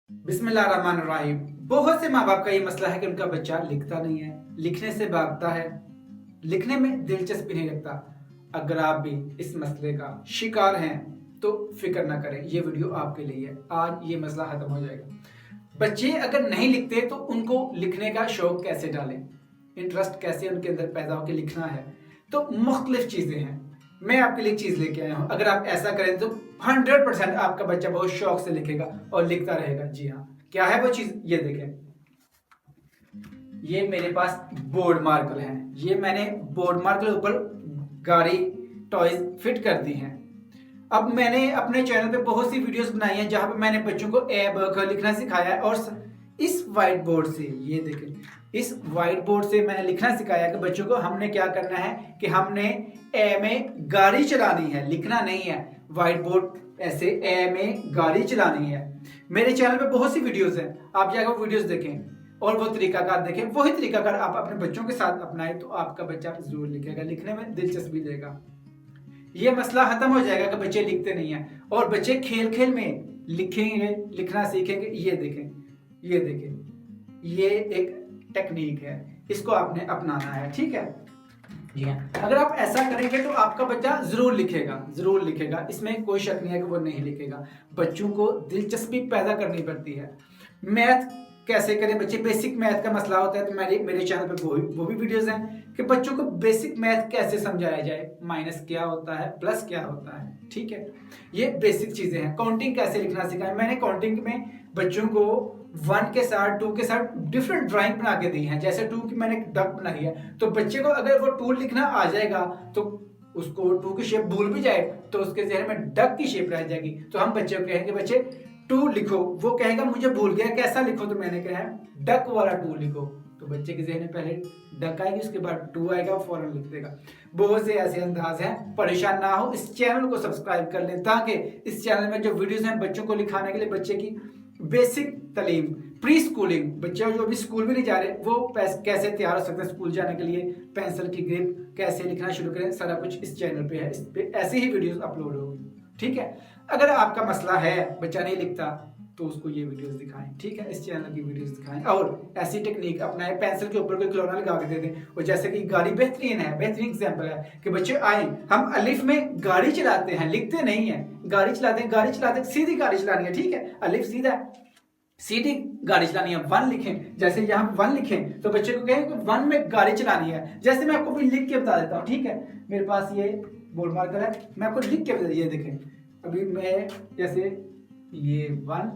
बिस्मिल्लाहिर्रहमानिर्रहीम। बहुत से माँ बाप का ये मसला है कि उनका बच्चा लिखता नहीं है, लिखने से भागता है, लिखने में दिलचस्पी नहीं रखता। अगर आप भी इस मसले का शिकार हैं तो फिक्र ना करें, ये वीडियो आपके लिए है। आज ये मसला खत्म हो जाएगा। बच्चे अगर नहीं लिखते तो उनको लिखने का शौक कैसे डालें, इंटरेस्ट कैसे उनके अंदर पैदा होकर लिखना है। तो मुख्तलिफ चीज़ें हैं, मैं आपके लिए चीज़ लेके आया हूँ। अगर आप ऐसा करें तो 100% आपका बच्चा बहुत शौक से लिखेगा और लिखता रहेगा। जी हाँ, क्या है वो चीज़, ये देखें। ये मेरे पास बोर्ड मार्कर है। ये मैंने बोर्ड मार्कर ऊपर गाड़ी टॉयज फिट कर दी हैं। अब मैंने अपने चैनल पे बहुत सी वीडियोस बनाई हैं जहां पे मैंने बच्चों को ए ब ख लिखना सिखाया है। और इस वाइट बोर्ड से, ये देखें, इस वाइट बोर्ड से मैंने लिखना सिखाया कि बच्चों को हमने क्या करना है कि हमने ए में गाड़ी चलानी है, लिखना नहीं है। वाइट बोर्ड ऐसे ए में गाड़ी चलानी है। मेरे चैनल पे बहुत सी वीडियोस हैं, आप जाकर वो वीडियोस देखें और वो तरीकाकार देखें। वही तरीकाकार आप अपने बच्चों के साथ अपनाएं तो आपका बच्चा जरूर लिखेगा, लिखने में दिलचस्पी लेगा। ये मसला खत्म हो जाएगा कि बच्चे लिखते नहीं हैं और बच्चे खेल खेल में लिखेंगे, लिखना सीखेंगे। ये देखें, ये देखें, ये एक टेक्निक है, इसको आपने अपनाना है, ठीक है। जी हाँ, अगर आप ऐसा करेंगे तो आपका बच्चा जरूर लिखेगा, जरूर लिखेगा। इसमें कोई शक नहीं है कि वो नहीं लिखेगा। बच्चों को दिलचस्पी पैदा करनी पड़ती है। मैथ कैसे करें, बच्चे बेसिक मैथ का मसला होता है तो मेरे चैनल पे वो भी वीडियोस हैं कि बच्चों को बेसिक मैथ कैसे समझाया जाए, माइनस क्या होता है, प्लस क्या होता है, ठीक है। ये बेसिक चीजें हैं। काउंटिंग कैसे लिखना सिखाया, मैंने काउंटिंग में बच्चों को 1 के साथ 2 के साथ डिफरेंट ड्राइंग बना के दी है। जैसे 2 की मैंने डक बनाई है, तो बच्चे को अगर वो 2 लिखना आ जाएगा तो उसको 2 की शेप भूल भी जाए तो उसके जहन में डक की शेप रह जाएगी। तो हम बच्चे को कहेंगे बच्चे 2 लिखो, वो कहेगा मुझे भूल गया कैसा लिखो, तो मैंने कहा डक वाला 2 लिखो। तो बच्चे के जहन में पहले डक आएगी, उसके बाद 2 आएगा, फौरन लिख देगा। बहुत से ऐसे अंदाज हैं, परेशान ना हो, इस चैनल को सब्सक्राइब कर लें ताकि इस चैनल में जो वीडियोस हैं बच्चों को लिखाने के लिए, बच्चे की बेसिक तालीम, प्री स्कूलिंग, बच्चे जो अभी स्कूल भी नहीं जा रहे वो कैसे तैयार हो सकते हैं स्कूल जाने के लिए, पेंसिल की ग्रिप कैसे लिखना शुरू करें, सारा कुछ इस चैनल पे है। इस पे ऐसे ही वीडियोस अपलोड होगी, ठीक है। अगर आपका मसला है बच्चा नहीं लिखता तो उसको ये वीडियोस दिखाएं, ठीक है, इस चैनल की वीडियोस दिखाएं और ऐसी टेक्निक अपनाएं। पेंसिल के ऊपर कोई खिलौना लगा के दे दें। और जैसे कि गाड़ी बेहतरीन है, बेहतरीन एग्जांपल है कि बच्चे आए, हम अलिफ में गाड़ी चलाते हैं, लिखते नहीं है, गाड़ी चलाते हैं, गाड़ी चलाते हैं, सीधी गाड़ी चलानी है, ठीक है। अलिफ सीधा है, सीधी गाड़ी चलानी है। 1 लिखें, जैसे यहाँ 1 लिखें तो बच्चे को कहें 1 में गाड़ी चलानी है। जैसे मैं आपको भी लिख के बता देता हूँ, ठीक है। मेरे पास ये बोर्ड मार्कर है, मैं आपको लिख के बता, ये देखें। अभी मैं जैसे ये 1,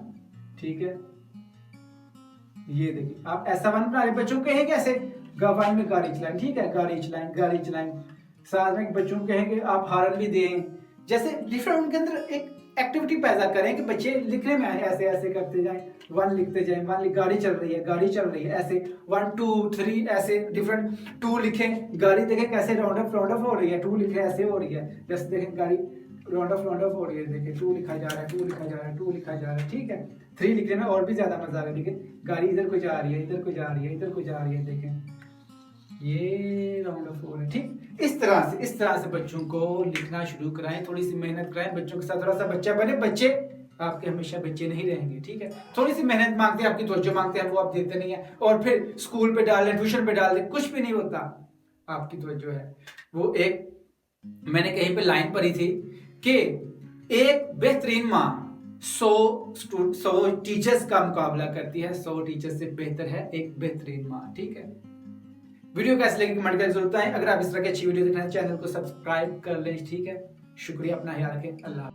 ठीक है, ये देखिए, आप ऐसा 1 बना रहे, बच्चों को कहें कैसे 1 में गाड़ी चलाएं, ठीक है, गाड़ी चलाएं, गाड़ी चलाएं। साथ में बच्चों को कहेंगे आप हॉर्न भी दें। जैसे डिफरेंट उनके अंदर एक एक्टिविटी पैदा करें कि बच्चे लिखने में आए, ऐसे ऐसे करते जाएं, 1 लिखते जाएं, 1 गाड़ी चल रही है, गाड़ी चल रही है, ऐसे 1 2 3 ऐसे डिफरेंट। 2 लिखें, गाड़ी देखें कैसे राउंड अप हो रही है, 2 लिखें ऐसे हो रही है, जैसे देखें गाड़ी राउंड अप हो रही है, देखिए 2 लिखा जा रहा है, 2 लिखा जा रहा है, 2 लिखा जा रहा है, ठीक है। 3 लिखने में और भी ज्यादा मजा आ रहा है, देखिए गाड़ी इधर को जा रही है, इधर को जा रही है, इधर को जा रही है, देखें ये राउंड ऑफ हो रहा है, ठीक। इस तरह से बच्चों को लिखना शुरू कराएं, थोड़ी सी मेहनत कराएं, बच्चों के साथ थोड़ा सा बच्चा बने। बच्चे आपके हमेशा बच्चे नहीं रहेंगे, ठीक है। थोड़ी सी मेहनत मांगते हैं, आपकी तवज्जो मांगते हैं, वो आप देते नहीं है। और फिर स्कूल पे डाल दें, ट्यूशन पे डाल दें, कुछ भी नहीं होता। आपकी तवज्जो है वो एक, मैंने कहीं पे लाइन पढ़ी थी कि एक बेहतरीन माँ 100 टीचर्स का मुकाबला करती है, 100 टीचर्स से बेहतर है एक बेहतरीन माँ, ठीक है। वीडियो कैसे लगी कमेंट करके जरूर बताएं। अगर आप इस तरह की अच्छी वीडियो देखना है चैनल को सब्सक्राइब कर लें, ठीक है। शुक्रिया, अपना ख्याल रखें, अल्लाह।